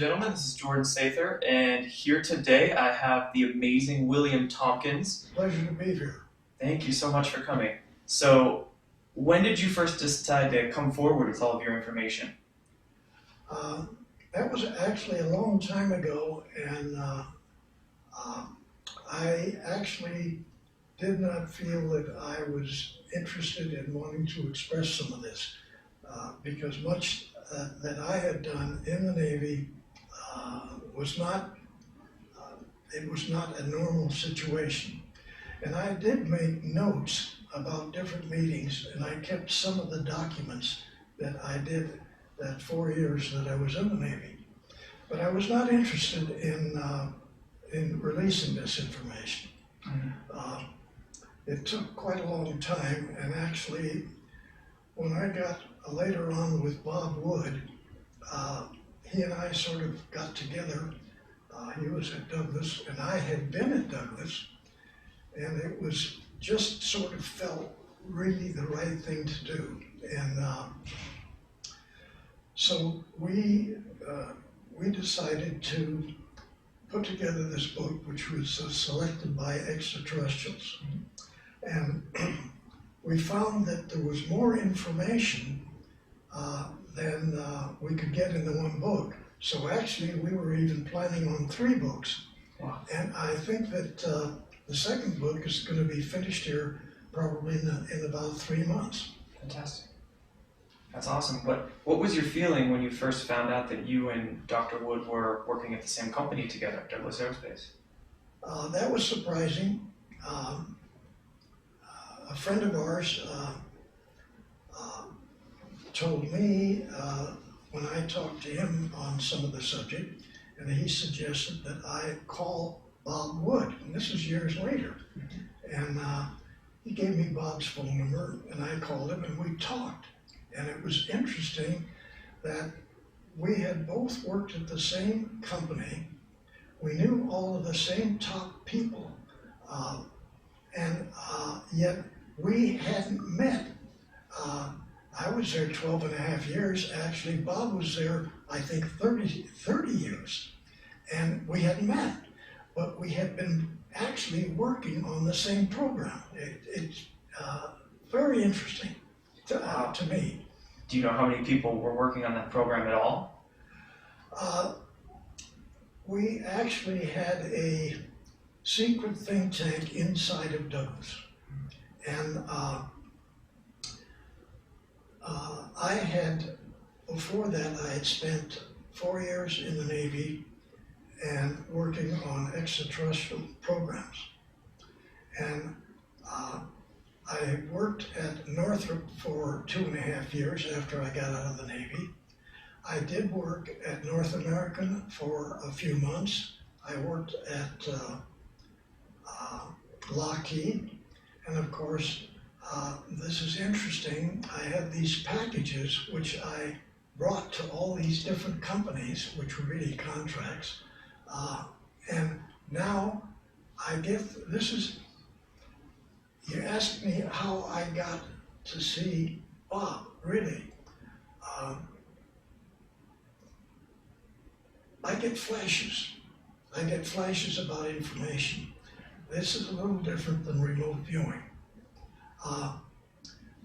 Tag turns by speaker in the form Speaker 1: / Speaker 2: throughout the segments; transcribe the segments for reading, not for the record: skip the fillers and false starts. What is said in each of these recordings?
Speaker 1: gentlemen, this is Jordan Sather, and here today I have the amazing William Tompkins.
Speaker 2: Pleasure to be here.
Speaker 1: Thank you so much for coming. So, when did you first decide to come forward with all of your information?
Speaker 2: That was actually a long time ago, and I actually did not feel that I was interested in wanting to express some of this because much that I had done in the Navy was not it was not a normal situation. And I did make notes about different meetings, and I kept some of the documents that I did that 4 years that I was in the Navy. But I was not interested in releasing this information. It took quite a long time, and actually, when I got later on with Bob Wood, he and I sort of got together. He was at Douglas, and I had been at Douglas, and it was just sort of felt really the right thing to do. And so we decided to put together this book, which was selected by extraterrestrials. And we found that there was more information than we could get in the one book. So actually, we were even planning on 3 books.
Speaker 1: Wow.
Speaker 2: And I think that the second book is going to be finished here probably in about 3 months.
Speaker 1: Fantastic. That's awesome. What was your feeling when you first found out that you and Dr. Wood were working at the same company together at Douglas Aerospace?
Speaker 2: That was surprising. A friend of ours told me when I talked to him on some of the subject, and he suggested that I call Bob Wood, and this is years later. And he gave me Bob's phone number, and I called him, and we talked. And it was interesting that we had both worked at the same company. We knew all of the same top people, and yet we hadn't met. I was there 12 and a half years. Actually, Bob was there, I think, 30 years. And we hadn't met, but we had been actually working on the same program. It's very interesting to me.
Speaker 1: Do you know how many people were working on that program at all?
Speaker 2: We actually had a secret think tank inside of Douglas. And I had, before that, I had spent 4 years in the Navy and working on extraterrestrial programs. And I worked at Northrop for 2.5 years after I got out of the Navy. I did work at North American for a few months. I worked at Lockheed, and of course, this is interesting. I had these packages which I brought to all these different companies, which were really contracts. And now I get, this is, you asked me how I got to see Bob, really. I get flashes. I get flashes about information. This is a little different than remote viewing.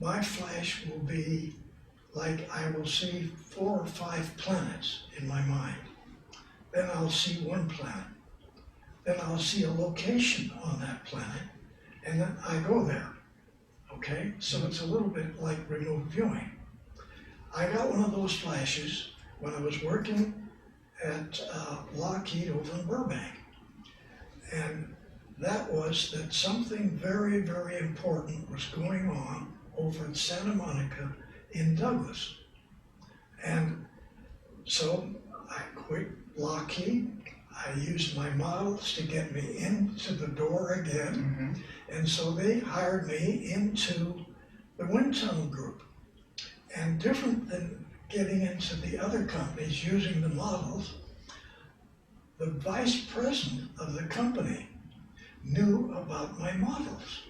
Speaker 2: My flash will be like I will see 4 or 5 planets in my mind. Then I'll see one planet. Then I'll see a location on that planet, and then I go there. Okay? So it's a little bit like remote viewing. I got one of those flashes when I was working at Lockheed over in Burbank. And that was that something very, very important was going on over in Santa Monica in Douglas. And so I quit Lockheed. I used my models to get me into the door again. And so they hired me into the wind tunnel group. And different than getting into the other companies using the models, the vice president of the company knew about my models.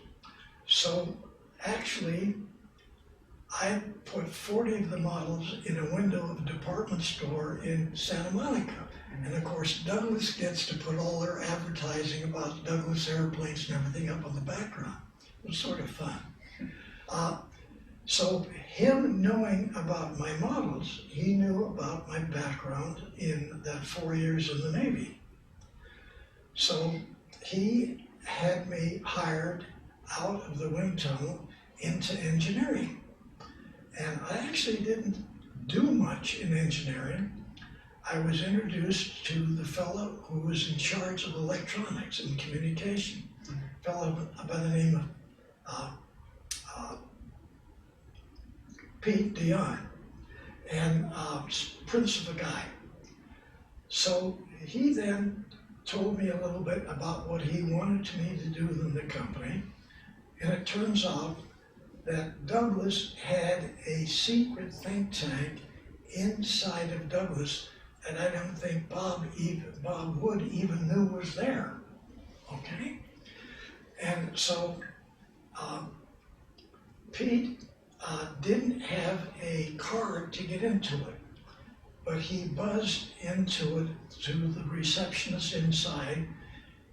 Speaker 2: So actually, I put 40 of the models in a window of a department store in Santa Monica. And of course, Douglas gets to put all their advertising about Douglas airplanes and everything up on the background. It was sort of fun. So him knowing about my models, he knew about my background in that 4 years in the Navy. So he had me hired out of the wind tunnel into engineering. And I actually didn't do much in engineering. I was introduced to the fellow who was in charge of electronics and communication, a fellow by the name of Pete Dion, and prince of a guy. So he then told me a little bit about what he wanted me to do in the company, and it turns out that Douglas had a secret think tank inside of Douglas that I don't think Bob Wood even knew was there, okay? And so Pete didn't have a card to get into it, but he buzzed into it to the receptionist inside.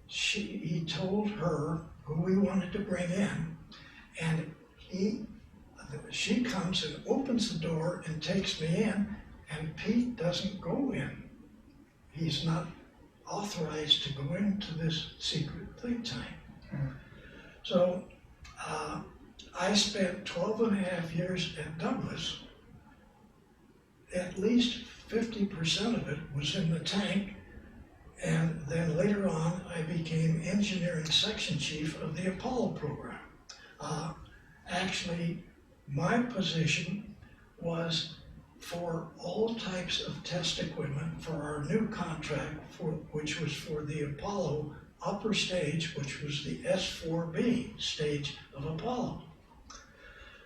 Speaker 2: He told her who we wanted to bring in, and she comes and opens the door and takes me in, and Pete doesn't go in. He's not authorized to go into this secret think tank. So I spent 12 and a half years at Douglas. At least 50% of it was in the tank, and then later on I became engineering section chief of the Apollo program. Actually, my position was for all types of test equipment for our new contract, which was for the Apollo upper stage, which was the S4B stage of Apollo.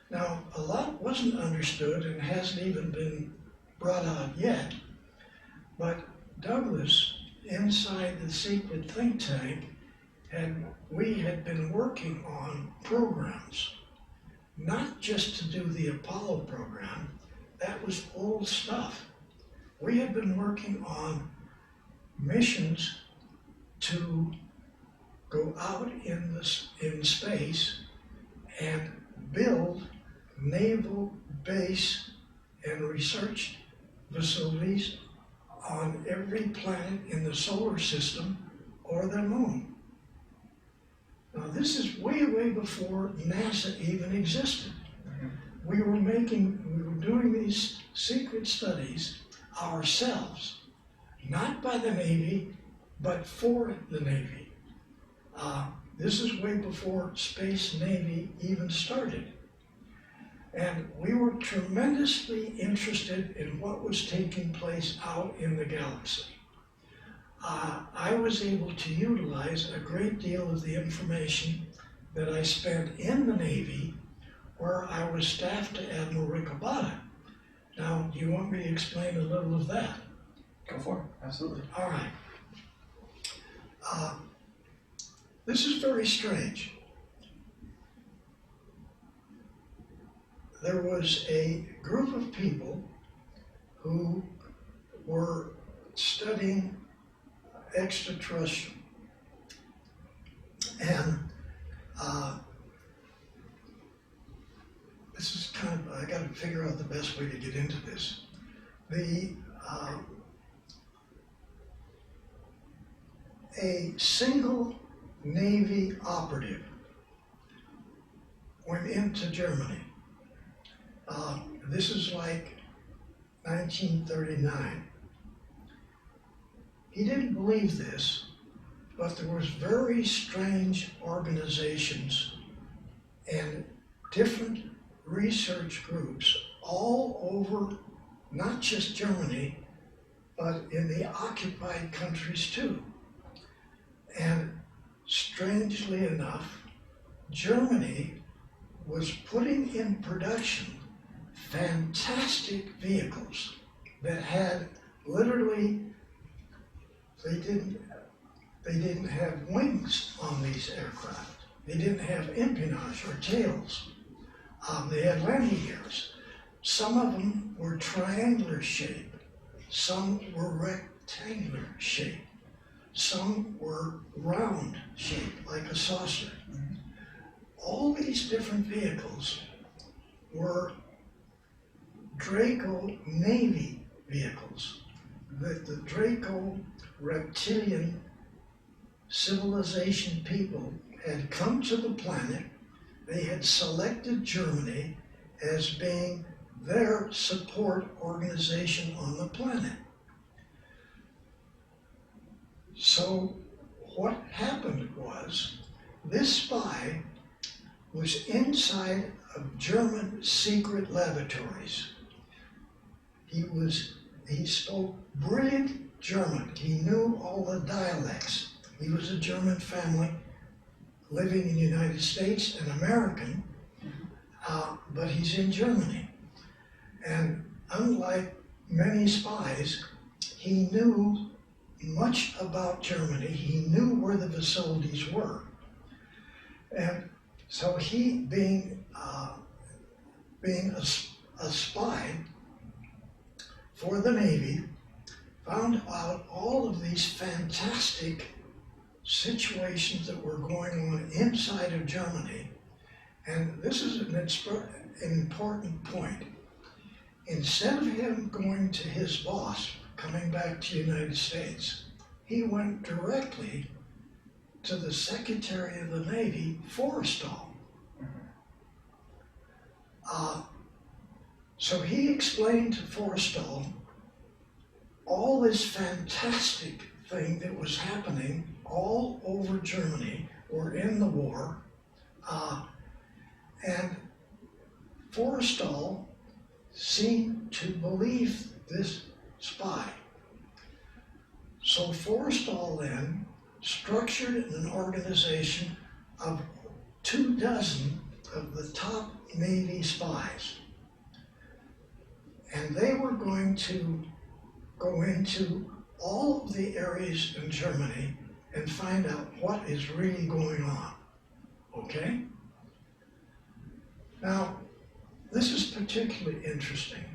Speaker 2: Now, a lot wasn't understood and hasn't even been brought out yet, but Douglas, inside the secret think tank, we had been working on programs, not just to do the Apollo program. That was old stuff. We had been working on missions to go out in space and build naval base and research facilities on every planet in the solar system or the moon. Now this is way, way before NASA even existed. We were doing these secret studies ourselves, not by the Navy, but for the Navy. This is way before Space Navy even started. And we were tremendously interested in what was taking place out in the galaxy. I was able to utilize a great deal of the information that I spent in the Navy, where I was staffed to Admiral Ricobata. Now, do you want me to explain a little of that?
Speaker 1: Go for it, absolutely.
Speaker 2: All right. This is very strange. There was a group of people who were studying extraterrestrial, and this is kind of, I got to figure out the best way to get into this. A single Navy operative went into Germany. This is like 1939. He didn't believe this, but there was very strange organizations and different research groups all over, not just Germany, but in the occupied countries too. And strangely enough, Germany was putting in production fantastic vehicles that had literally, they didn't have wings on these aircraft. They didn't have empennage or tails. They had landing gears. Some of them were triangular shape. Some were rectangular shape. Some were round shape, like a saucer. All these different vehicles were Draco Navy vehicles that the Draco reptilian civilization people had come to the planet. They had selected Germany as being their support organization on the planet. So what happened was this spy was inside of German secret laboratories. He spoke brilliant German. He knew all the dialects. He was a German family living in the United States, an American, but he's in Germany. And unlike many spies, he knew much about Germany. He knew where the facilities were. And so he, being a spy for the Navy, found out all of these fantastic situations that were going on inside of Germany. And this is an important point. Instead of him going to his boss, coming back to the United States, he went directly to the Secretary of the Navy, Forrestal. So he explained to Forrestal all this fantastic thing that was happening all over Germany or in the war. And Forrestal seemed to believe this spy. So Forrestal then structured an organization of 24 of the top Navy spies. And they were going to go into all of the areas in Germany and find out what is really going on. Okay? Now, this is particularly interesting.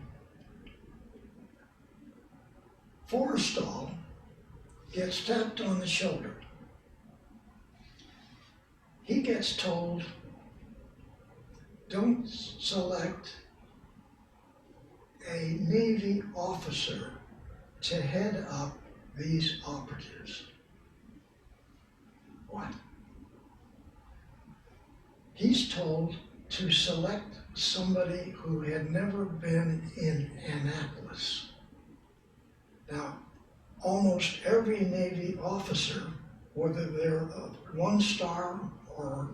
Speaker 2: Forrestal gets tapped on the shoulder. He gets told, don't select a Navy officer to head up these operatives. What? He's told to select somebody who had never been in Annapolis. Now, almost every Navy officer, whether they're a one-star or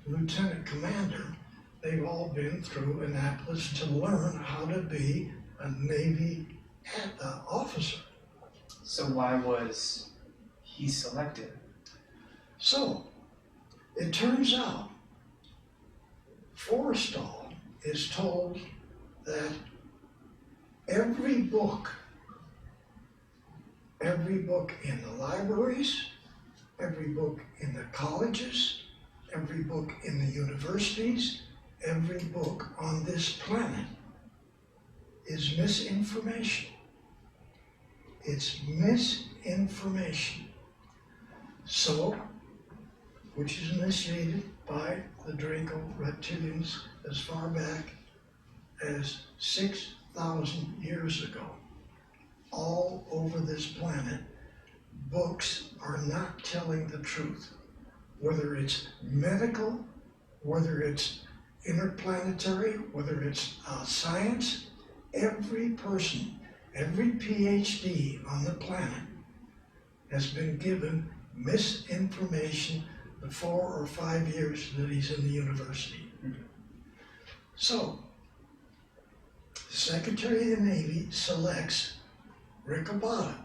Speaker 2: lieutenant commander, they've all been through Annapolis to learn how to be a Navy officer.
Speaker 1: So why was he selected?
Speaker 2: So, it turns out Forrestal is told that every book in the libraries, every book in the colleges, every book in the universities, every book on this planet is misinformation. It's misinformation. So, which is initiated by the Draco reptilians as far back as 6,000 years ago. All over this planet, books are not telling the truth. Whether it's medical, whether it's interplanetary, whether it's science, every person, every PhD on the planet has been given misinformation the 4 or 5 years that he's in the university. So, the Secretary of the Navy selects Ricobata.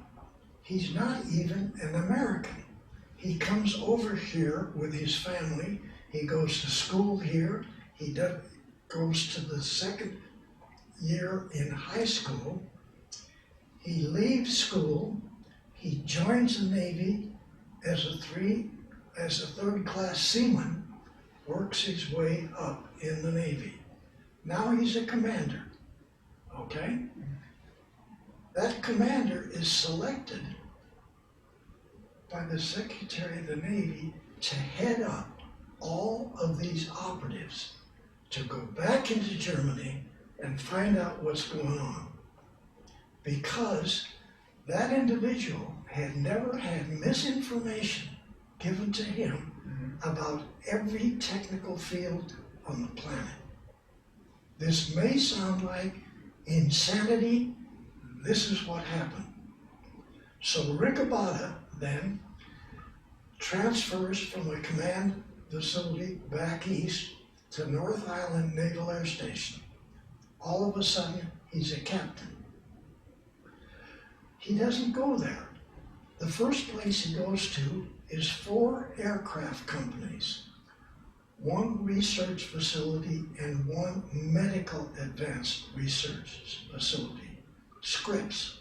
Speaker 2: He's not even an American. He comes over here with his family. He goes to school here. He goes to the second year in high school. He leaves school. He joins the Navy as a third-class seaman, works his way up in the Navy. Now he's a commander, okay? That commander is selected by the Secretary of the Navy to head up all of these operatives to go back into Germany and find out what's going on. Because that individual had never had misinformation given to him about every technical field on the planet. This may sound like insanity. This is what happened. So Ricabada then transfers from a command facility back east to North Island Naval Air Station. All of a sudden, he's a captain. He doesn't go there. The first place he goes to is 4 aircraft companies, 1 research facility and 1 medical advanced research facility, Scripps.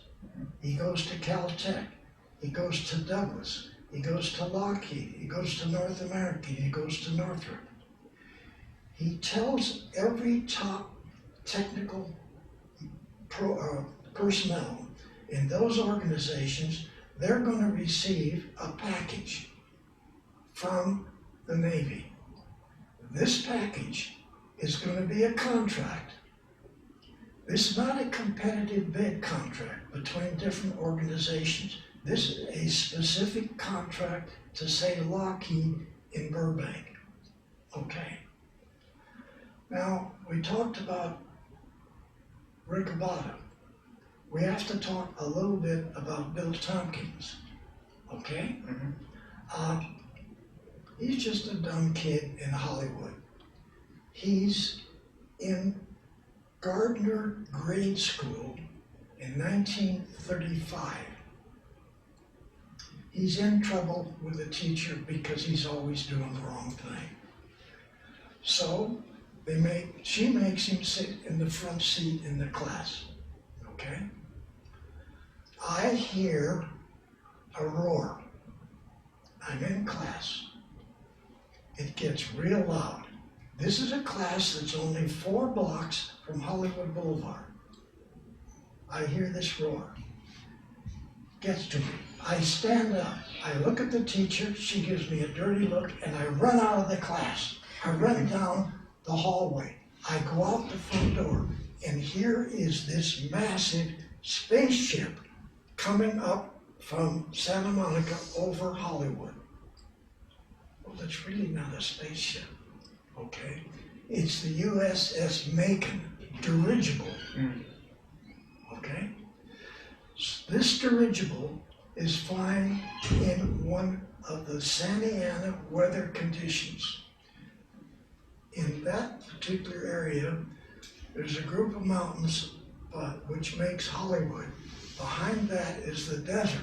Speaker 2: He goes to Caltech, he goes to Douglas, he goes to Lockheed, he goes to North America, he goes to Northrop. He tells every top technical personnel in those organizations they're going to receive a package from the Navy. This package is going to be a contract. This is not a competitive bid contract between different organizations. This is a specific contract to, say, Lockheed in Burbank. Okay. Now, we talked about Ricabada. We have to talk a little bit about Bill Tompkins, okay? He's just a dumb kid in Hollywood. He's in Gardner Grade School in 1935. He's in trouble with the teacher because he's always doing the wrong thing. So she makes him sit in the front seat in the class, okay? I hear a roar. I'm in class. It gets real loud. This is a class that's only 4 blocks from Hollywood Boulevard. I hear this roar. Gets to me. I stand up. I look at the teacher. She gives me a dirty look, and I run out of the class. I run down the hallway. I go out the front door, and here is this massive spaceship coming up from Santa Monica over Hollywood. Well, it's really not a spaceship, okay? It's the USS Macon dirigible, okay? This dirigible is flying in one of the Santa Ana weather conditions. In that particular area, there's a group of mountains which makes Hollywood. Behind that is the desert.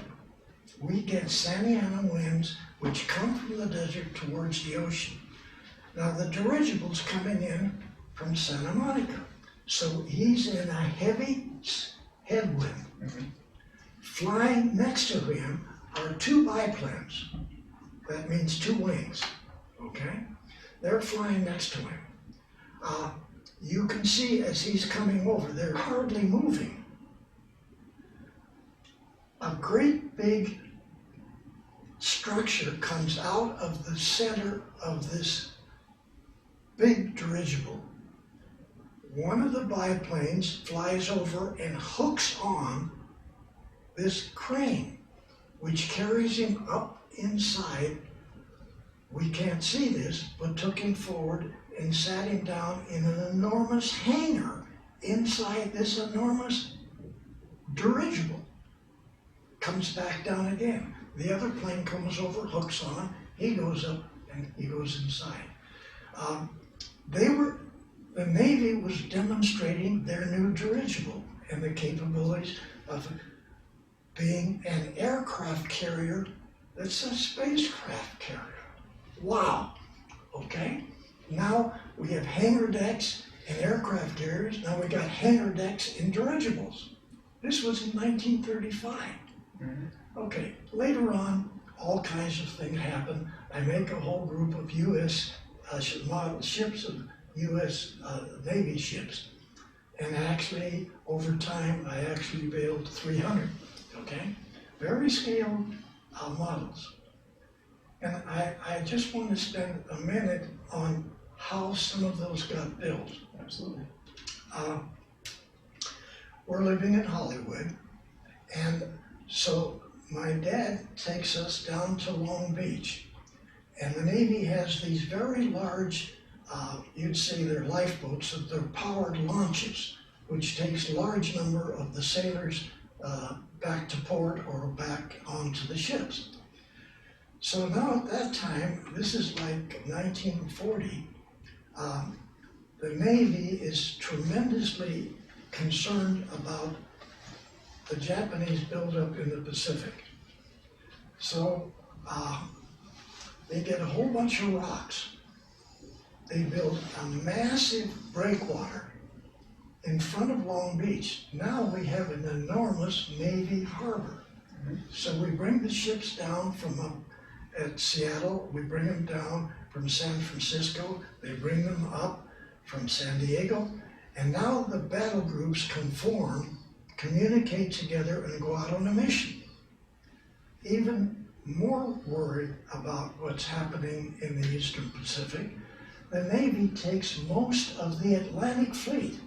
Speaker 2: We get Santa Ana winds which come from the desert towards the ocean. Now the dirigible's coming in from Santa Monica. So he's in a heavy headwind. Flying next to him are 2 biplanes. That means 2 wings, okay? They're flying next to him. You can see as he's coming over, they're hardly moving. A great big structure comes out of the center of this big dirigible. One of the biplanes flies over and hooks on this crane, which carries him up inside. We can't see this, but took him forward and sat him down in an enormous hangar inside this enormous dirigible. Comes back down again. The other plane comes over, hooks on, he goes up, and he goes inside. The Navy was demonstrating their new dirigible and the capabilities of being an aircraft carrier that's a spacecraft carrier. Wow, okay? Now we have hangar decks and aircraft carriers. Now we got hangar decks in dirigibles. This was in 1935. Okay, later on, all kinds of things happen. I make a whole group of U.S. model ships of U.S. Navy ships. And actually, over time, I actually built 300, okay? Very scaled models. And I just want to spend a minute on how some of those got built.
Speaker 1: Absolutely.
Speaker 2: We're living in Hollywood, and so my dad takes us down to Long Beach, and the Navy has these very large, you'd say they're lifeboats, they're powered launches, which takes a large number of the sailors back to port or back onto the ships. So now at that time, this is like 1940, the Navy is tremendously concerned about the Japanese buildup in the Pacific. So they get a whole bunch of rocks. They build a massive breakwater in front of Long Beach. Now we have an enormous Navy harbor. So we bring the ships down from at Seattle, we bring them down from San Francisco, they bring them up from San Diego, and now the battle groups can form, communicate together, and go out on a mission. Even more worried about what's happening in the Eastern Pacific, the Navy takes most of the Atlantic Fleet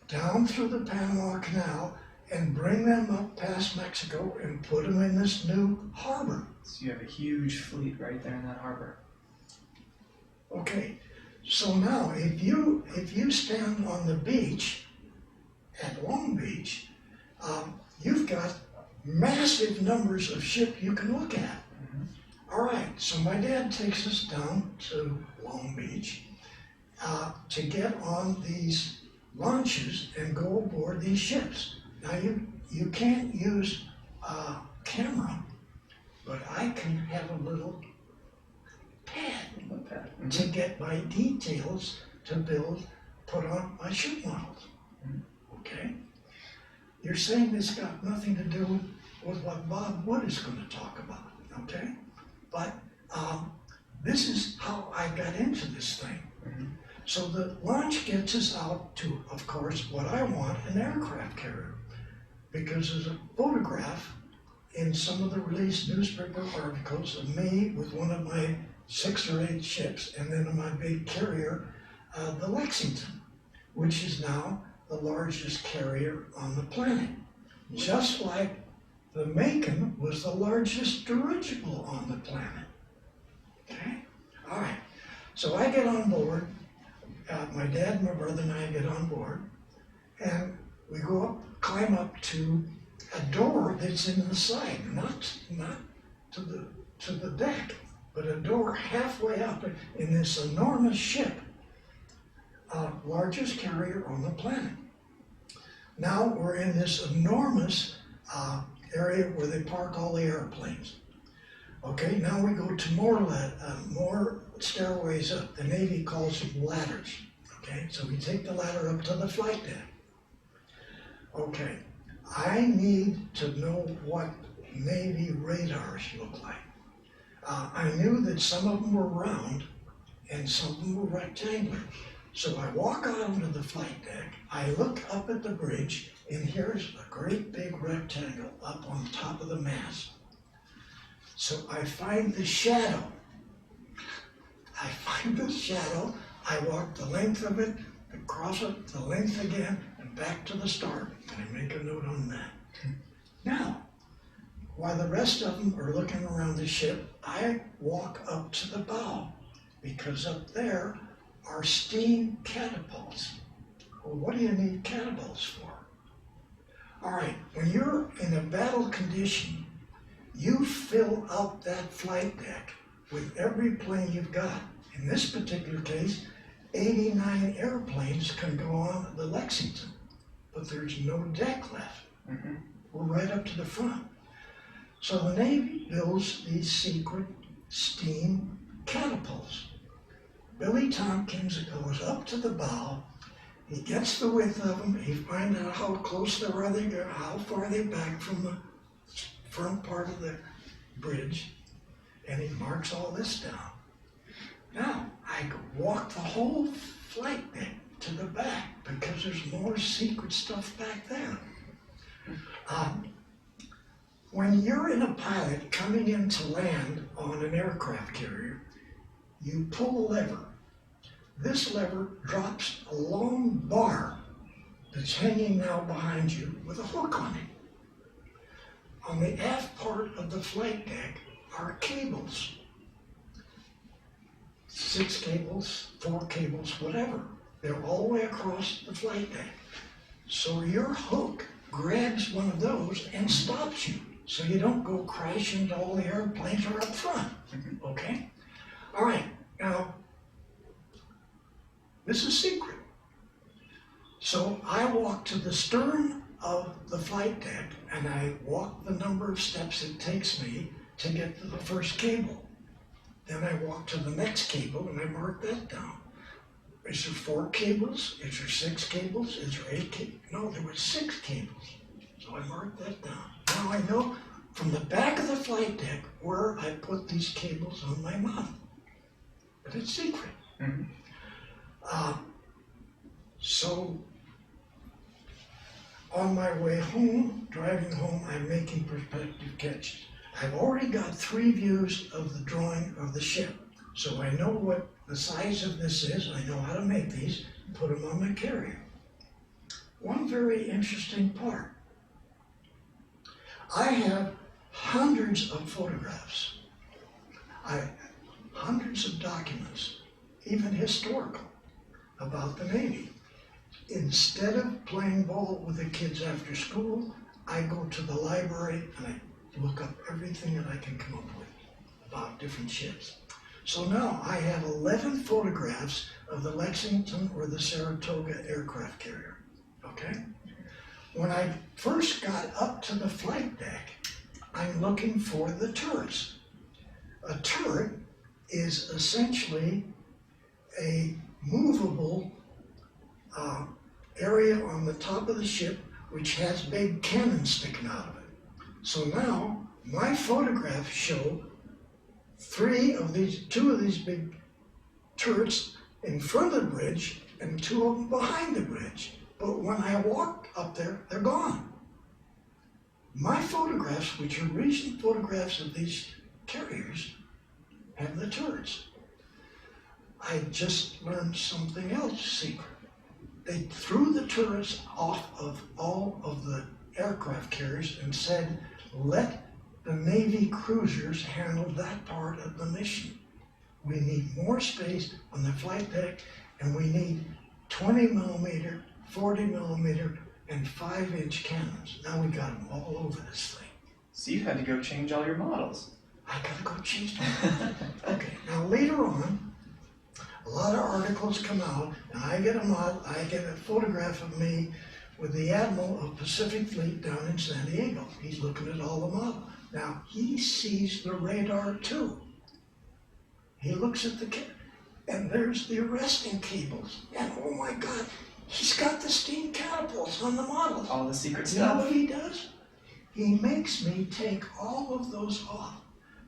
Speaker 2: down through the Panama Canal and bring them up past Mexico and put them in this new harbor.
Speaker 1: So you have a huge fleet right there in that harbor.
Speaker 2: Okay, so now if you stand on the beach at Long Beach, you've got massive numbers of ships you can look at. All right, so my dad takes us down to Long Beach to get on these launches and go aboard these ships. Now you can't use a camera, but I can have a little pad to get my details to put on my ship models. Okay? You're saying this got nothing to do with what Bob Wood is going to talk about, okay? But this is how I got into this thing. So the launch gets us out to, of course, what I want, an aircraft carrier. Because there's a photograph in some of the released newspaper articles of me with one of my 6 or 8 ships, and then my big carrier, the Lexington, which is now the largest carrier on the planet. Just like the Macon was the largest dirigible on the planet. Okay? All right. So I get on board. My dad, my brother, and I get on board, and we go up, climb up to a door that's in the side, not to the deck, but a door halfway up in this enormous ship, largest carrier on the planet. Now we're in this enormous area where they park all the airplanes. Okay, now we go to more stairways up. The Navy calls them ladders. Okay, so we take the ladder up to the flight deck. Okay, I need to know what Navy radars look like. I knew that some of them were round and some of them were rectangular. So I walk out onto the flight deck, I look up at the bridge, and here's a great big rectangle up on top of the mast. So I find the shadow. I walk the length of it, across it, the length again, and back to the start. And I make a note on that. Now, while the rest of them are looking around the ship, I walk up to the bow, because up there are steam catapults. Well, what do you need catapults for? All right, when you're in a battle condition, you fill up that flight deck with every plane you've got. In this particular case, 89 airplanes can go on the Lexington, but there's no deck left. We're right up to the front. So the Navy builds these secret steam catapults. Billy Tompkins goes up to the bow, he gets the width of them, he finds out how close they are, how far they're back from the front part of the bridge, and he marks all this down. Now, I walk the whole flight deck to the back because there's more secret stuff back there. When you're in a pilot coming in to land on an aircraft carrier, you pull a lever. This lever drops a long bar that's hanging now behind you with a hook on it. On the aft part of the flight deck are cables. 6 cables, 4 cables, whatever. They're all the way across the flight deck. So your hook grabs one of those and stops you, so you don't go crashing into all the airplanes are up front. Okay? All right, now, this is secret. So I walk to the stern of the flight deck and I walk the number of steps it takes me to get to the first cable. Then I walk to the next cable and I mark that down. Is there 4 cables? Is there 6 cables? Is there 8 cables? No, there were 6 cables. So I marked that down. Now I know from the back of the flight deck where I put these cables on my model. But it's secret. So on my way home, driving home, I'm making perspective catches. I've already got 3 views of the drawing of the ship. So I know what the size of this is. I know how to make these and put them on my carrier. One very interesting part. I have hundreds of photographs. Hundreds of documents, even historical, about the Navy. Instead of playing ball with the kids after school, I go to the library and I look up everything that I can come up with about different ships. So now I have 11 photographs of the Lexington or the Saratoga aircraft carrier, okay? When I first got up to the flight deck, I'm looking for the turrets. A turret is essentially a movable area on the top of the ship which has big cannons sticking out of it. So now my photographs show 2 of these big turrets in front of the bridge and 2 of them behind the bridge. But when I walked up there, they're gone. My photographs, which are recent photographs of these carriers, have the turrets. I just learned something else secret. They threw the turrets off of all of the aircraft carriers and said, let the Navy cruisers handle that part of the mission. We need more space on the flight deck, and we need 20 millimeter, 40 millimeter, and 5-inch cannons. Now we got them all over this thing.
Speaker 1: So you had to go change all your models.
Speaker 2: I gotta go change them. Okay, now later on, a lot of articles come out, and I get a photograph of me with the Admiral of Pacific Fleet down in San Diego. He's looking at all the models. Now, he sees the radar too. He looks at and there's the arresting cables. And oh my God, he's got the steam catapults on the models.
Speaker 1: All the secret
Speaker 2: You know
Speaker 1: stuff.
Speaker 2: what he does? He makes me take all of those off.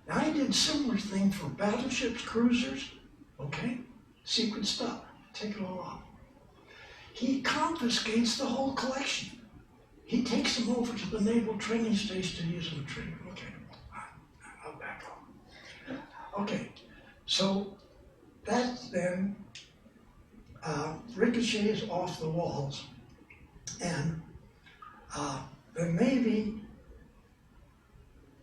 Speaker 2: Now, I did similar thing for battleships, cruisers, okay? Secret stuff, take it all off. He confiscates the whole collection. He takes them over to the Naval Training Station to use them to train. Okay, I'll back off. Okay, so that then ricochets off the walls, and the Navy,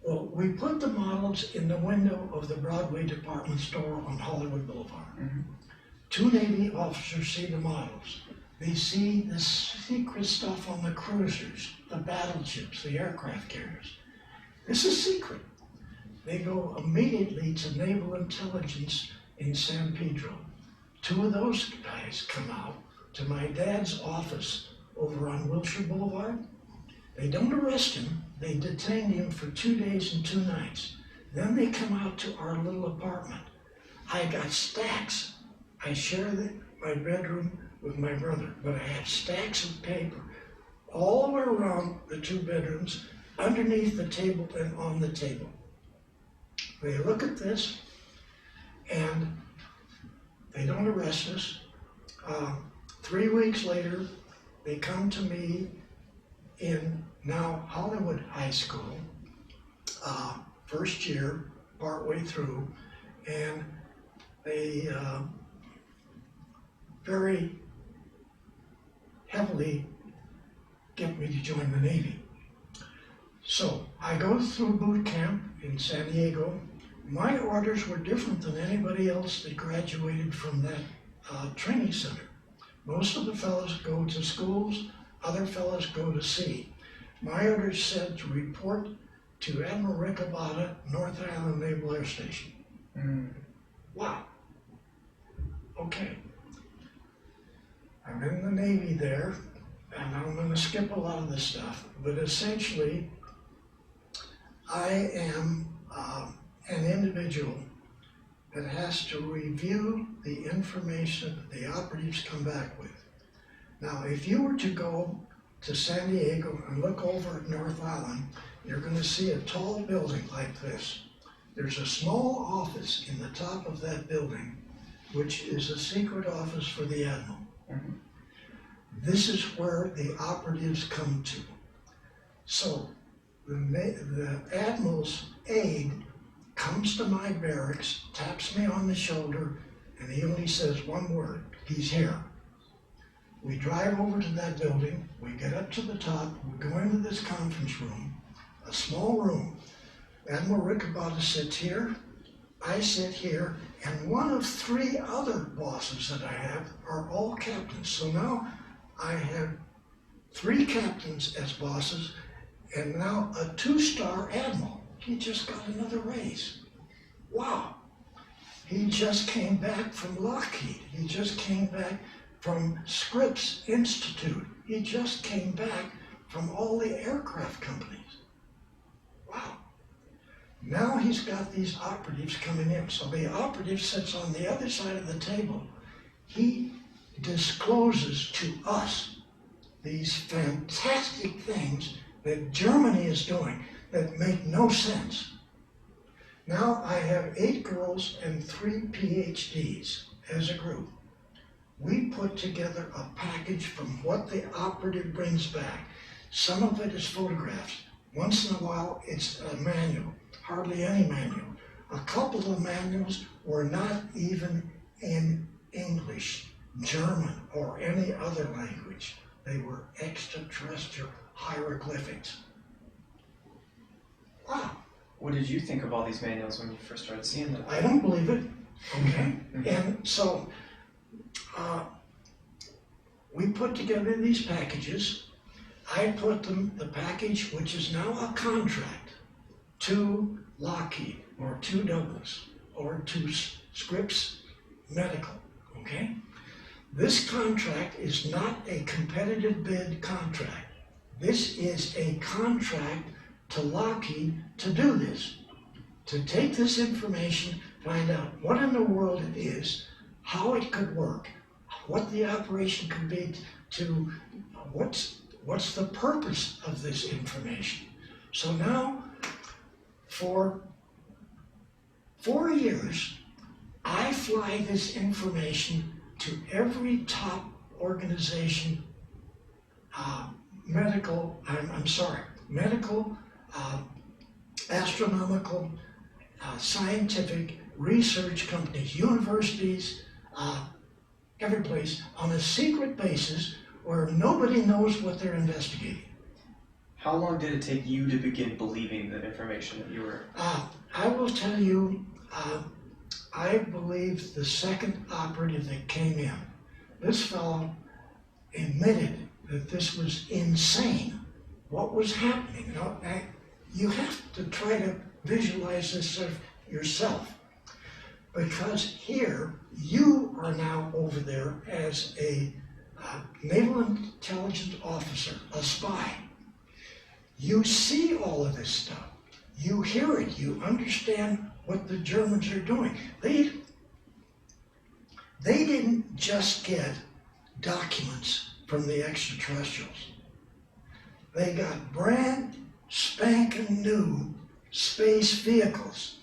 Speaker 2: well, we put the models in the window of the Broadway department store on Hollywood Boulevard. 2 Navy officers see the models. They see the secret stuff on the cruisers, the battleships, the aircraft carriers. This is secret. They go immediately to Naval Intelligence in San Pedro. 2 of those guys come out to my dad's office over on Wilshire Boulevard. They don't arrest him. They detain him for 2 days and 2 nights. Then they come out to our little apartment. I got stacks. I share my bedroom with my brother, but I have stacks of paper all the way around the 2 bedrooms, underneath the table and on the table. They look at this, and They don't arrest us. 3 weeks later, they come to me in now Hollywood High School, first year, partway through, and they very heavily get me to join the Navy. So I go through boot camp in San Diego. My orders were different than anybody else that graduated from that training center. Most of the fellows go to schools, other fellows go to sea. My orders said to report to Admiral Ricabata, North Island Naval Air Station. Wow. Okay. I'm in the Navy there, and I'm going to skip a lot of this stuff, but essentially, I am an individual that has to review the information that the operatives come back with. Now, if you were to go to San Diego and look over at North Island, you're going to see a tall building like this. There's a small office in the top of that building, which is a secret office for the Admiral. This is where the operatives come to. So the Admiral's aide comes to my barracks, taps me on the shoulder, and he only says one word: he's here. We drive over to that building, we get up to the top, we go into this conference room, a small room. Admiral Ricabata sits here, I sit here, and one of 3 other bosses that I have are all captains. So now I have 3 captains as bosses, and now a 2-star admiral. He just got another raise. Wow. He just came back from Lockheed. He just came back from Scripps Institute. He just came back from all the aircraft companies. Wow. Now he's got these operatives coming in. So the operative sits on the other side of the table. He discloses to us these fantastic things that Germany is doing that make no sense. Now I have 8 girls and 3 PhDs as a group. We put together a package from what the operative brings back. Some of it is photographs. Once in a while it's a manual, hardly any manual. A couple of manuals were not even in English, German, or any other language. They were extraterrestrial hieroglyphics. Wow.
Speaker 1: What did you think of all these manuals when you first started seeing them?
Speaker 2: I don't believe it, okay? And so we put together these packages. I put the package, which is now a contract, to Lockheed, or to Douglas, or to Scripps Medical, okay? This contract is not a competitive bid contract. This is a contract to Lockheed to do this, to take this information, find out what in the world it is, how it could work, what the operation could be, to what's the purpose of this information. So now, for 4 years, I fly this information to every top organization, medical, astronomical, scientific research companies, universities, every place, on a secret basis where nobody knows what they're investigating.
Speaker 1: How long did it take you to begin believing the information that you were?
Speaker 2: I will tell you, I believe the second operative that came in, this fellow admitted that this was insane. What was happening? You have to try to visualize this yourself, because here you are now over there as a naval intelligence officer, a spy. You see all of this stuff. You hear it. You understand what the Germans are doing. They didn't just get documents from the extraterrestrials. They got brand spanking new space vehicles.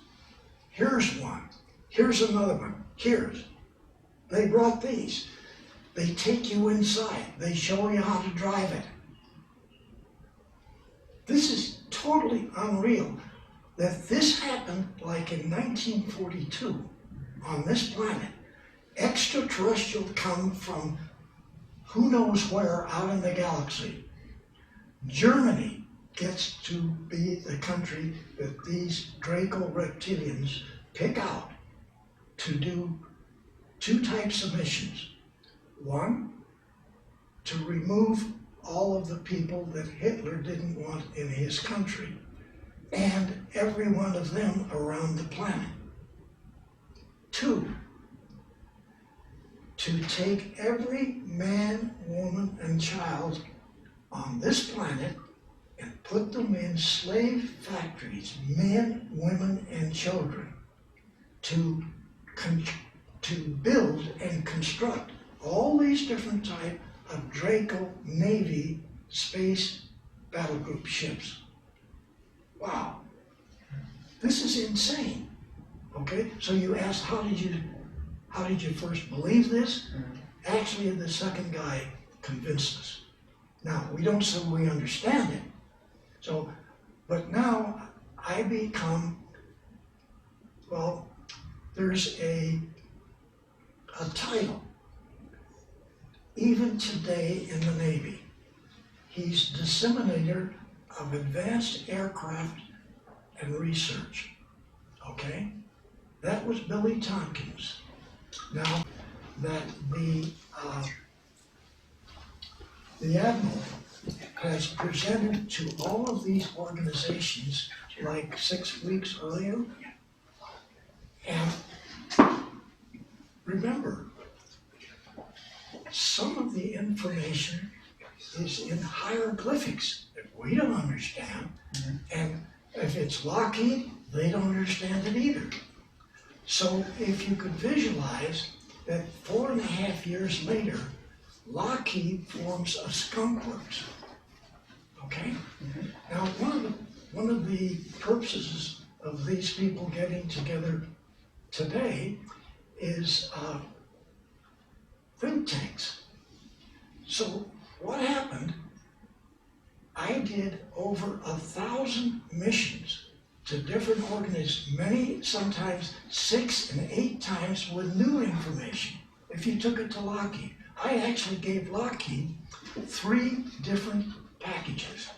Speaker 2: Here's one. Here's another one. Here's. They brought these. They take you inside. They show you how to drive it. This is totally unreal that this happened like in 1942 on this planet. Extraterrestrial come from who knows where out in the galaxy. Germany gets to be the country that these Draco reptilians pick out to do two types of missions. One, to remove all of the people that Hitler didn't want in his country, and every one of them around the planet. Two, to take every man, woman, and child on this planet and put them in slave factories, men, women, and children, to build and construct all these different types of Draco Navy space battle group ships. Wow, this is insane. Okay, so you asked, how did you first believe this? Actually, the second guy convinced us. Now, we don't say we understand it. So, but now I become, well, there's a title, even today in the Navy. He's disseminator of advanced aircraft and research, okay? That was Billy Tompkins. Now, that the Admiral has presented to all of these organizations like 6 weeks earlier. And remember, some of the information is in hieroglyphics that we don't understand. And if it's Lockheed, they don't understand it either. So if you could visualize that 4.5 years later, Lockheed forms a skunk works. Okay? Now, one of the purposes of these people getting together today is think tanks. So what happened, I did over 1,000 missions to different organisms, many sometimes 6 and 8 times with new information. If you took it to Lockheed, I actually gave Lockheed 3 different packages.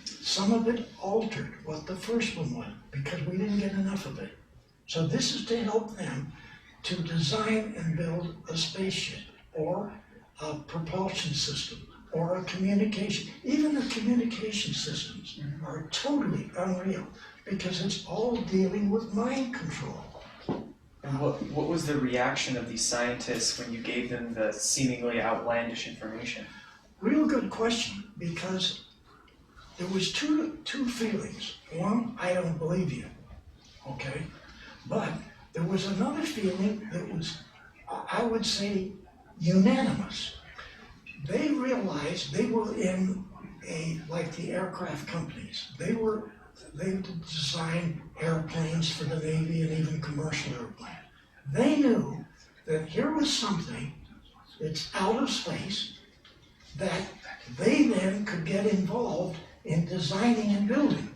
Speaker 2: Some of it altered what the first one was because we didn't get enough of it. So this is to help them to design and build a spaceship or a propulsion system or a communication. Even the communication systems are totally unreal because it's all dealing with mind control.
Speaker 1: And what was the reaction of these scientists when you gave them the seemingly outlandish information?
Speaker 2: Real good question, because there was two feelings. One, I don't believe you, okay? But there was another feeling that was, I would say, unanimous. They realized they were in like the aircraft companies. They designed airplanes for the Navy and even commercial airplanes. They knew that here was something that's out of space that they then could get involved in designing and building.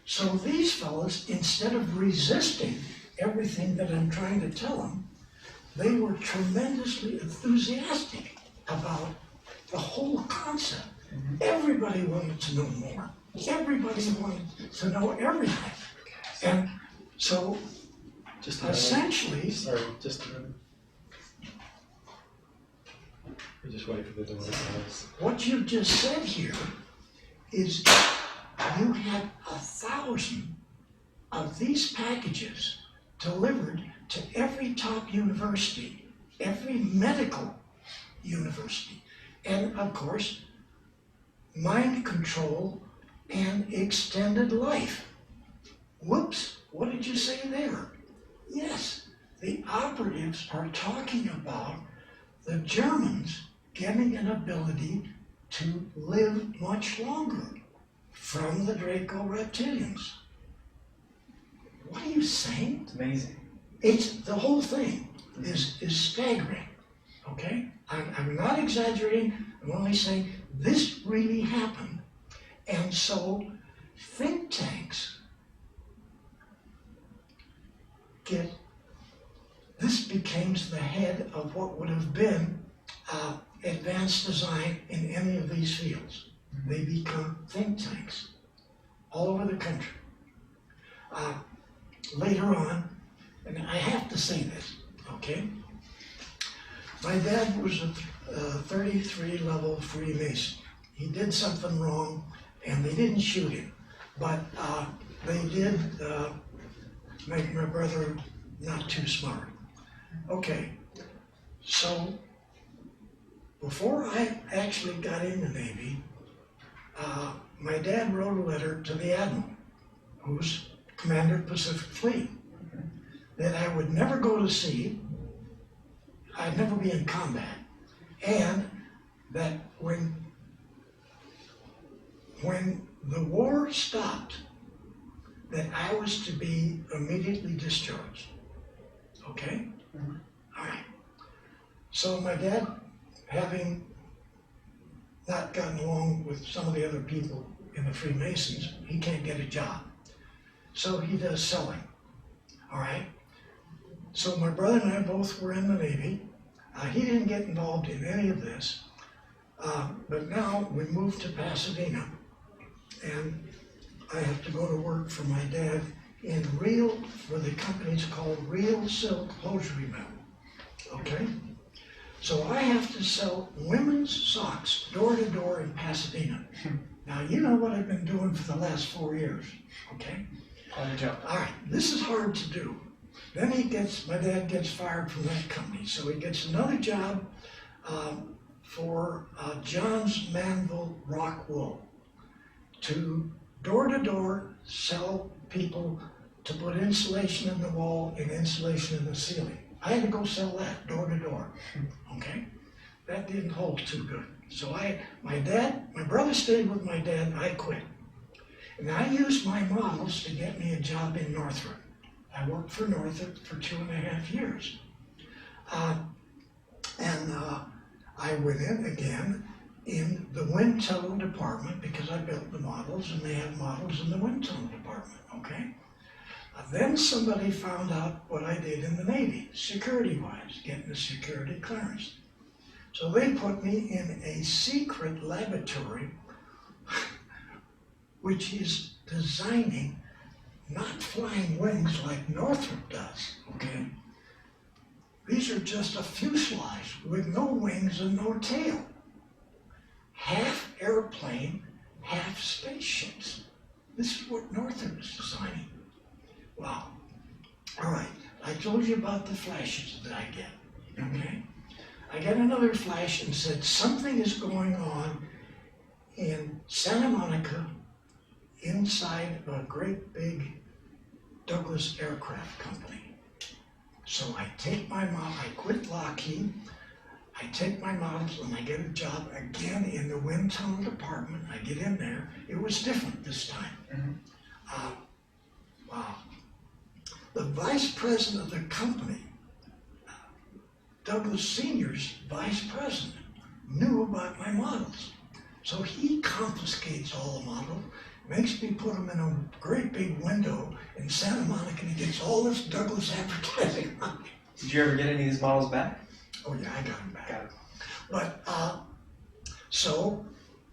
Speaker 2: So these fellows, instead of resisting everything that I'm trying to tell them, they were tremendously enthusiastic about the whole concept. Everybody wanted to know more. Everybody wanted to know everything. And so, essentially...
Speaker 3: Sorry, just a minute. We're just waiting for the door to close.
Speaker 2: What you just said here is you had 1,000 of these packages delivered to every top university, every medical university, and of course, mind control and extended life. Whoops, what did you say there? Yes, the operatives are talking about the Germans getting an ability to live much longer from the Draco reptilians. What are you saying?
Speaker 1: It's amazing.
Speaker 2: It's the whole thing. is staggering, okay? I'm not exaggerating, I'm only saying this really happened. And so think tanks this becomes the head of what would have been advanced design in any of these fields. They become think tanks all over the country. Later on, and I have to say this, okay? My dad was a 33 level Freemason. He did something wrong and they didn't shoot him, but they did make my brother not too smart. Okay, so before I actually got in the Navy, my dad wrote a letter to the Admiral, who's Commander of the Pacific Fleet, that I would never go to sea, I'd never be in combat, and that when the war stopped, that I was to be immediately discharged. Okay? All right. So my dad, having not gotten along with some of the other people in the Freemasons, he can't get a job. So he does selling. All right? So my brother and I both were in the Navy. He didn't get involved in any of this. But now we moved to Pasadena, and I have to go to work for my dad in where the company's called Real Silk Hosiery Mill, okay? So I have to sell women's socks door to door in Pasadena. Now, you know what I've been doing for the last 4 years, okay?
Speaker 1: All
Speaker 2: right, this is hard to do. Then my dad gets fired from that company, so he gets another job for John's Manville Rock Wool to door sell people to put insulation in the wall and insulation in the ceiling. I had to go sell that door to door, okay? That didn't hold too good. So my brother stayed with my dad and I quit. And I used my models to get me a job in Northrop. I worked for Northrop for 2.5 years. I went in again in the wind tunnel department because I built the models and they have models in the wind tunnel department, okay? Then somebody found out what I did in the Navy, security-wise, getting a security clearance. So they put me in a secret laboratory which is designing not flying wings like Northrop does, okay? These are just a fuselage with no wings and no tail. Half airplane, half spaceships. This is what Northrop is designing. Wow. All right, I told you about the flashes that I get, okay? I got another flash and said something is going on in Santa Monica inside a great big Douglas aircraft company. So I quit Lockheed, I take my models and I get a job again in the wind tunnel department. I get in there. It was different this time. Wow. The vice president of the company, Douglas Sr.'s vice president, knew about my models. So he confiscates all the models, makes me put them in a great big window in Santa Monica, and he gets all this Douglas advertising on me.
Speaker 1: Did you ever get any of these models back?
Speaker 2: Oh yeah, I got them back.
Speaker 1: Got it.
Speaker 2: But, so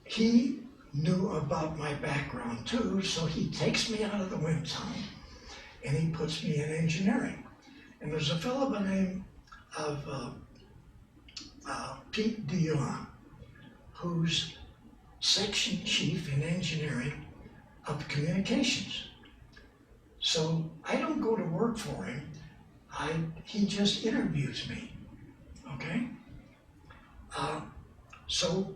Speaker 2: he knew about my background too, so he takes me out of the wind tunnel and he puts me in engineering. And there's a fellow by the name of Pete Dion, who's section chief in engineering of communications. So I don't go to work for him, he just interviews me, okay? So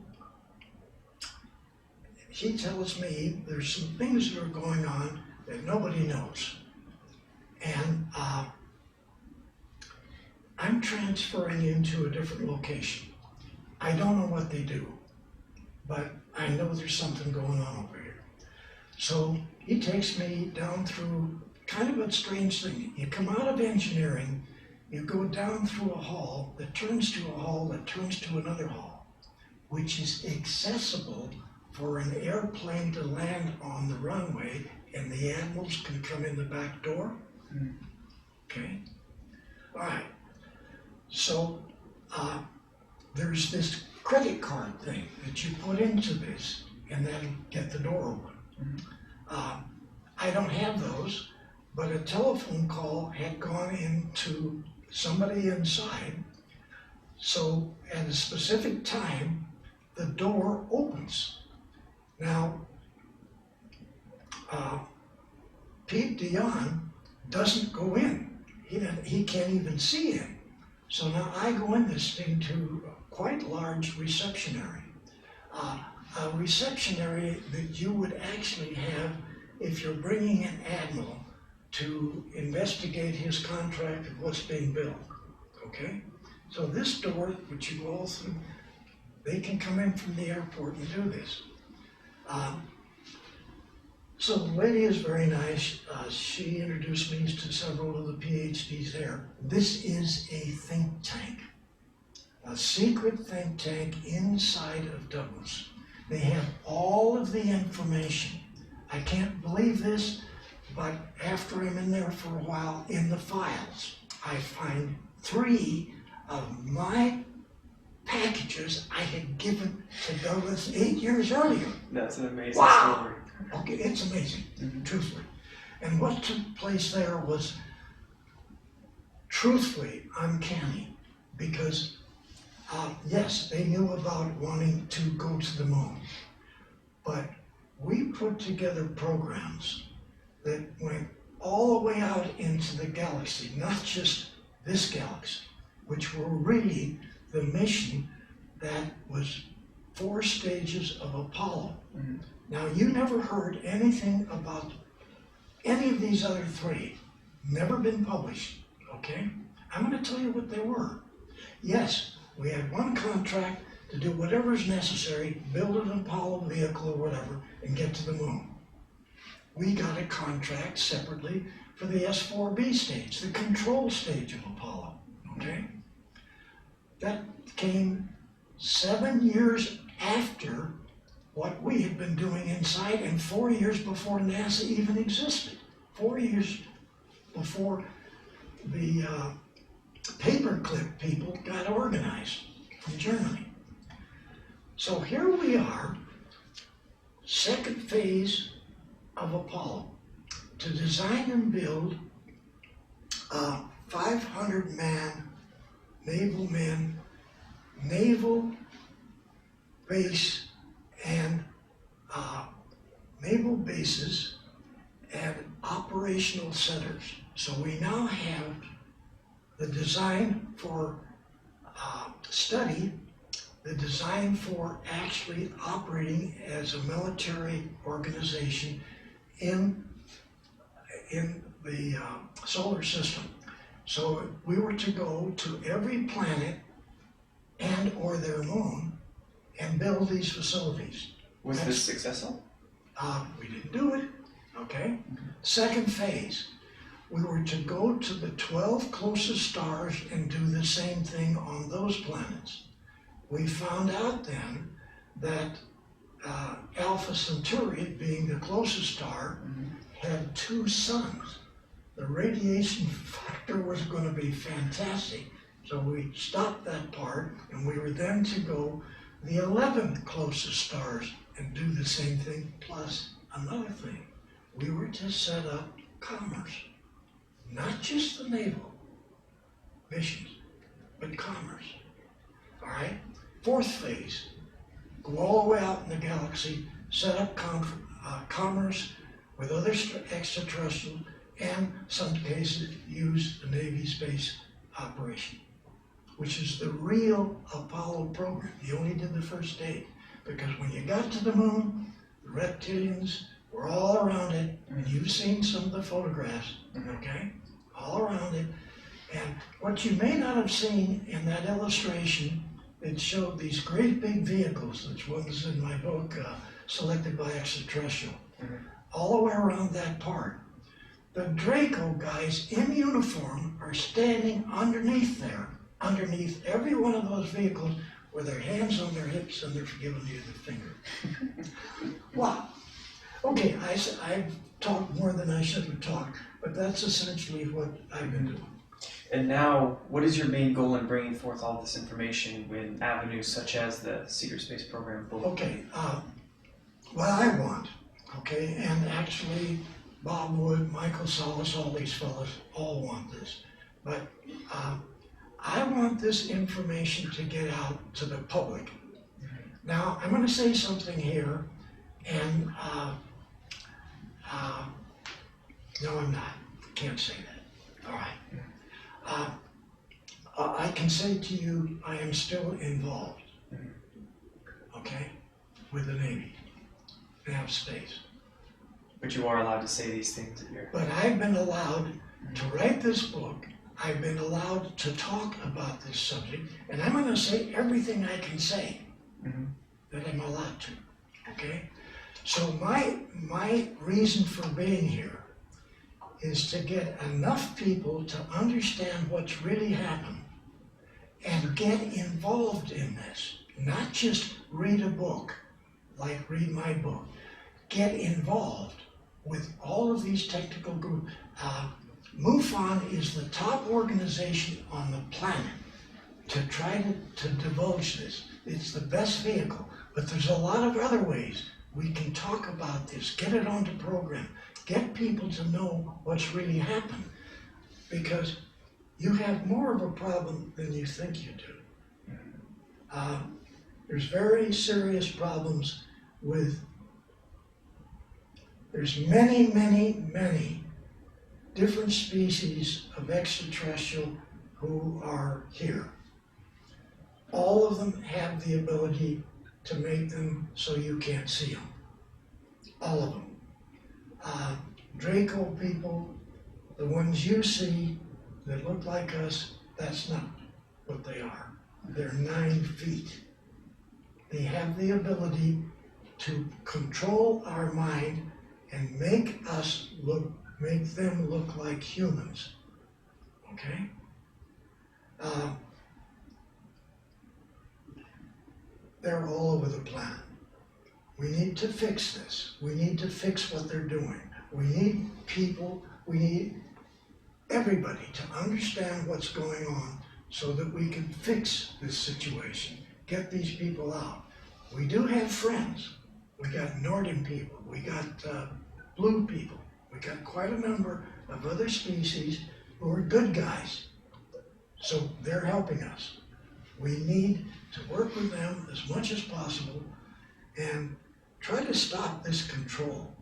Speaker 2: he tells me there's some things that are going on that nobody knows. And I'm transferring into a different location. I don't know what they do, but I know there's something going on over here. So he takes me down through kind of a strange thing. You come out of engineering you go down through a hall that turns to a hall that turns to another hall, which is accessible for an airplane to land on the runway, and the animals can come in the back door. Okay? All right. So there's this credit card thing that you put into this, and then get the door open. I don't have those, but a telephone call had gone into somebody inside, so at a specific time, the door opens. Now, Pete Dion doesn't go in. He can't even see in. So now I go in this thing to a quite large reception area. A reception area that you would actually have if you're bringing an admiral to investigate his contract of what's being built, okay? So this door, which you go all through, they can come in from the airport and do this. So the lady is very nice. She introduced me to several of the PhDs there. This is a think tank, a secret think tank inside of Douglas. They have all of the information. I can't believe this, but after I'm in there for a while, in the files, I find 3 of my packages I had given to Douglas 8 years earlier.
Speaker 1: That's an amazing
Speaker 2: Wow.
Speaker 1: story.
Speaker 2: Okay, it's amazing, truthfully. And what took place there was truthfully uncanny, because yes, they knew about wanting to go to the moon, but we put together programs that went all the way out into the galaxy, not just this galaxy, which were really the mission that was 4 stages of Apollo. Now, you never heard anything about any of these other 3, never been published, okay? I'm going to tell you what they were. Yes, we had one contract to do whatever's necessary, build an Apollo vehicle or whatever, and get to the moon. We got a contract separately for the S4B stage, the control stage of Apollo, okay? That came 7 years after what we had been doing inside, and 4 years before NASA even existed. 4 years before the paperclip people got organized from Germany. So here we are, second phase of Apollo, to design and build a 500-man naval base and naval bases and operational centers. So we now have the design for study, the design for actually operating as a military organization in the solar system. So we were to go to every planet and or their moon and build these facilities.
Speaker 1: Was this successful?
Speaker 2: We didn't do it, okay? Second phase, we were to go to the 12 closest stars and do the same thing on those planets. We found out then that Alpha Centauri, being the closest star, had 2 suns. The radiation factor was going to be fantastic. So we stopped that part, and we were then to go the 11 closest stars and do the same thing, plus another thing. We were to set up commerce, not just the naval missions, but commerce. All right? 4th phase, go all the way out in the galaxy, set up commerce with other extraterrestrials, and some cases use the Navy space operation, which is the real Apollo program. You only did the first stage, because when you got to the moon, the reptilians were all around it, and you've seen some of the photographs, okay? All around it. And what you may not have seen in that illustration, it showed these great big vehicles, which was in my book, Selected by Extraterrestrial, all the way around that part. The Draco guys in uniform are standing underneath there, underneath every one of those vehicles with their hands on their hips and they're giving you the finger. Wow. Okay, I've talked more than I should have talked, but that's essentially what I've been doing.
Speaker 1: And now, what is your main goal in bringing forth all this information in avenues such as the Secret Space Program book?
Speaker 2: Okay, what I want, okay, and actually Bob Wood, Michael Solis, all these fellas all want this, but I want this information to get out to the public. Now, I'm going to say something here, and no, I'm not. Can't say that. All right. I can say to you, I am still involved, okay, with the Navy, nav space.
Speaker 1: But you are allowed to say these things at your...
Speaker 2: But I've been allowed to write this book. I've been allowed to talk about this subject, and I'm going to say everything I can say that I'm allowed to, okay? So my reason for being here is to get enough people to understand what's really happened and get involved in this. Not just read a book, like read my book. Get involved with all of these technical groups. MUFON is the top organization on the planet to try to divulge this. It's the best vehicle, but there's a lot of other ways we can talk about this, get it onto program, get people to know what's really happened, because you have more of a problem than you think you do. There's very serious problems with, there's many, many, many different species of extraterrestrial who are here. All of them have the ability to make them so you can't see them. All of them. Draco people, the ones you see that look like us, that's not what they are. They're 9 feet. They have the ability to control our mind and make them look like humans. Okay? They're all over the planet. We need to fix this. We need to fix what they're doing. We need people, we need everybody to understand what's going on so that we can fix this situation, get these people out. We do have friends. We got Northern people, we got blue people, we got quite a number of other species who are good guys. So they're helping us. We need to work with them as much as possible and try to stop this control.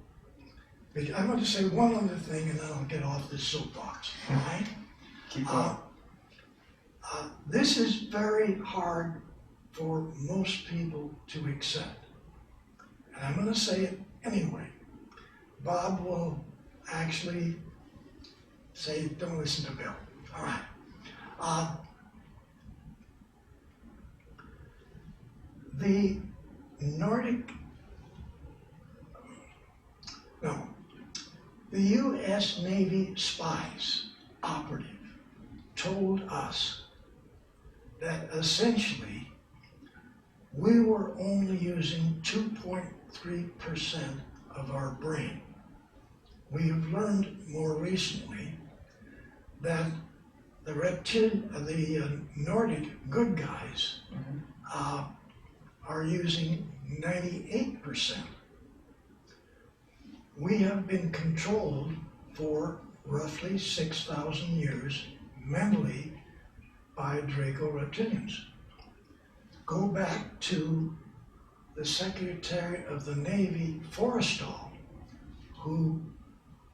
Speaker 2: I'm going to say one other thing and then I'll get off this soapbox, all right?
Speaker 1: Keep going.
Speaker 2: This is very hard for most people to accept. And I'm going to say it anyway. Bob will actually say, don't listen to Bill. All right. The U.S. Navy spies, operative, told us that essentially we were only using 2.3% of our brain. We have learned more recently that the Nordic good guys are using 98%. We have been controlled for roughly 6,000 years mentally by Draco reptilians. Go back to the Secretary of the Navy, Forrestal, who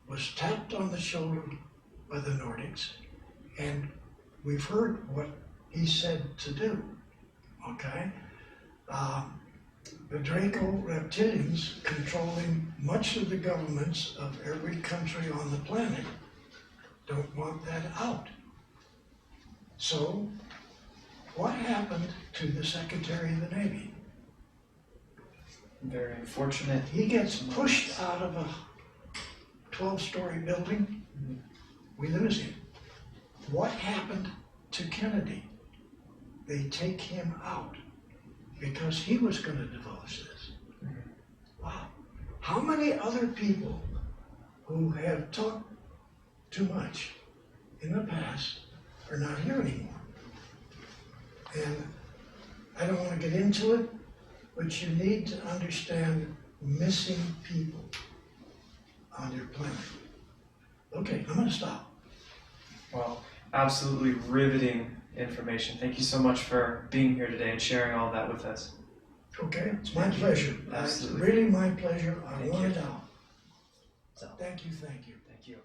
Speaker 2: was tapped on the shoulder by the Nordics, and we've heard what he said to do, okay? The Draco reptilians, controlling much of the governments of every country on the planet, don't want that out. So, what happened to the Secretary of the Navy?
Speaker 1: Very unfortunate.
Speaker 2: He gets pushed out of a 12-story building we live in. What happened to Kennedy? They take him out because he was going to divulge this. Wow. How many other people who have talked too much in the past are not here anymore? And I don't want to get into it, but you need to understand missing people on your planet. Okay, I'm going to stop.
Speaker 1: Well, absolutely riveting information. Thank you so much for being here today and sharing all that with us.
Speaker 2: Okay, it's my pleasure.
Speaker 1: Absolutely.
Speaker 2: It's really my pleasure. I
Speaker 1: Thank
Speaker 2: want
Speaker 1: you.
Speaker 2: it out.
Speaker 1: So,
Speaker 2: Thank you, thank you.
Speaker 1: thank you.